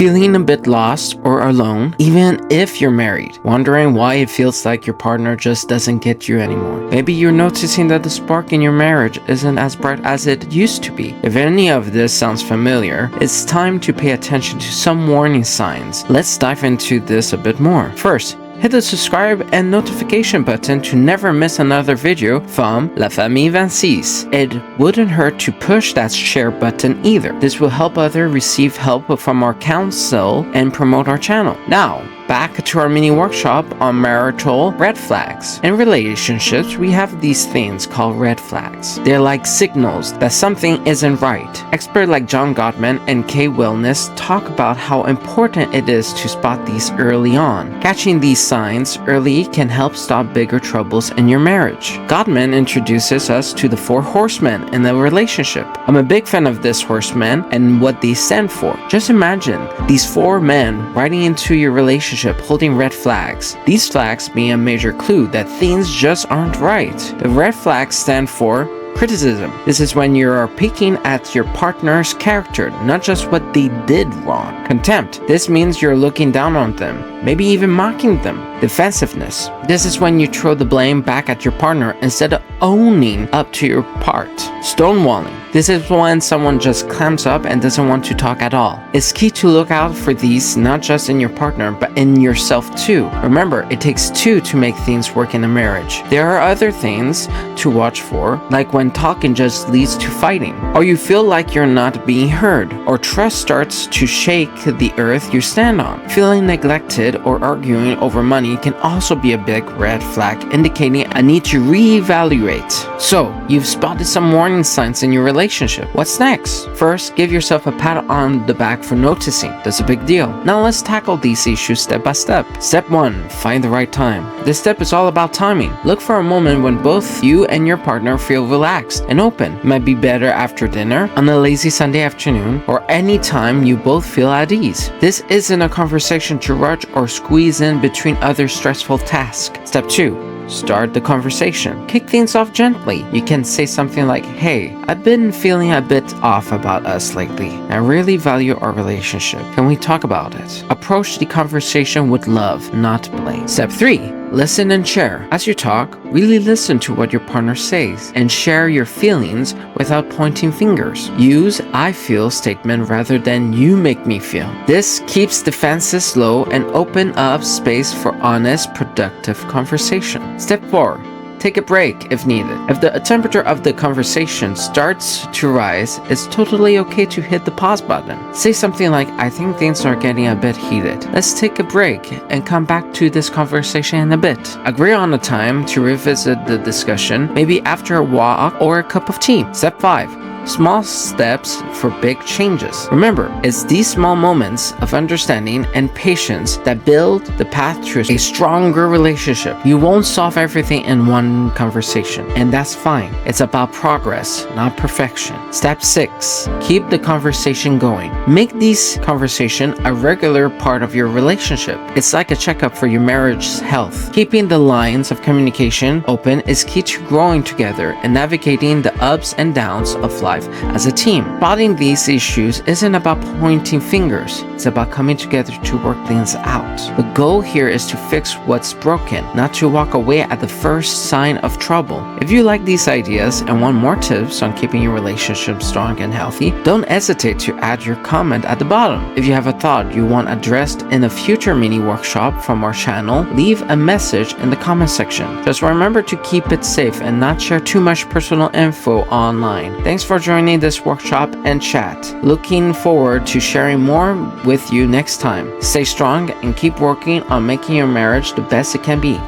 Feeling a bit lost or alone, even if you're married, wondering why it feels like your partner just doesn't get you anymore. Maybe you're noticing that the spark in your marriage isn't as bright as it used to be. If any of this sounds familiar, it's time to pay attention to some warning signs. Let's dive into this a bit more. First, hit the subscribe and notification button to never miss another video from La Famille 26. It wouldn't hurt to push that share button either. This will help others receive help from our counsel and promote our channel. Now, back to our mini workshop on marital red flags. In relationships, we have these things called red flags. They're like signals that something isn't right. Experts like John Gottman and Kay Wellness talk about how important it is to spot these early on. Catching these signs early can help stop bigger troubles in your marriage. Gottman introduces us to the 4 horsemen in a relationship. I'm a big fan of this horsemen and what they stand for. Just imagine these 4 men riding into your relationship holding red flags. These flags being a major clue that things just aren't right. The red flags stand for criticism. This is when you are picking at your partner's character, not just what they did wrong. Contempt. This means you're looking down on them, maybe even mocking them. Defensiveness. This is when you throw the blame back at your partner instead of owning up to your part. Stonewalling. This is when someone just clamps up and doesn't want to talk at all. It's key to look out for these not just in your partner but in yourself too. Remember, it takes 2 to make things work in a marriage. There are other things to watch for, like when talking just leads to fighting, or you feel like you're not being heard, or trust starts to shake the earth you stand on. Feeling neglected or arguing over money can also be a big red flag indicating a need to reevaluate. So, you've spotted some warning signs in your relationship. What's next? First, give yourself a pat on the back for noticing. That's a big deal. Now let's tackle these issues step by step. Step 1. Find the right time. This step is all about timing. Look for a moment when both you and your partner feel relaxed and open. It might be better after dinner, on a lazy Sunday afternoon, or any time you both feel at ease. This isn't a conversation to rush or squeeze in between other stressful tasks. Step 2. Start the conversation. Kick things off gently. You can say something like, "Hey, I've been feeling a bit off about us lately. I really value our relationship. Can we talk about it?" Approach the conversation with love, not blame. Step 3. Listen and share. As you talk, really listen to what your partner says and share your feelings without pointing fingers. Use "I feel" statement rather than "you make me feel." This keeps defenses low and open up space for honest, productive conversation. Step 4. Take a break if needed. If the temperature of the conversation starts to rise, it's totally okay to hit the pause button. Say something like, "I think things are getting a bit heated. Let's take a break and come back to this conversation in a bit." Agree on a time to revisit the discussion, maybe after a walk or a cup of tea. Step 5. Small steps for big changes. Remember, it's these small moments of understanding and patience that build the path to a stronger relationship. You won't solve everything in one conversation, and that's fine. It's about progress, not perfection. Step 6. Keep the conversation going. Make these conversations a regular part of your relationship. It's like a checkup for your marriage's health. Keeping the lines of communication open is key to growing together and navigating the ups and downs of life as a team. Spotting these issues isn't about pointing fingers. It's about coming together to work things out. The goal here is to fix what's broken, not to walk away at the first sign of trouble. If you like these ideas and want more tips on keeping your relationship strong and healthy, don't hesitate to add your comment at the bottom. If you have a thought you want addressed in a future mini workshop from our channel, leave a message in the comment section. Just remember to keep it safe and not share too much personal info online. Thanks for joining this workshop and chat. Looking forward to sharing more with you next time. Stay strong and keep working on making your marriage the best it can be.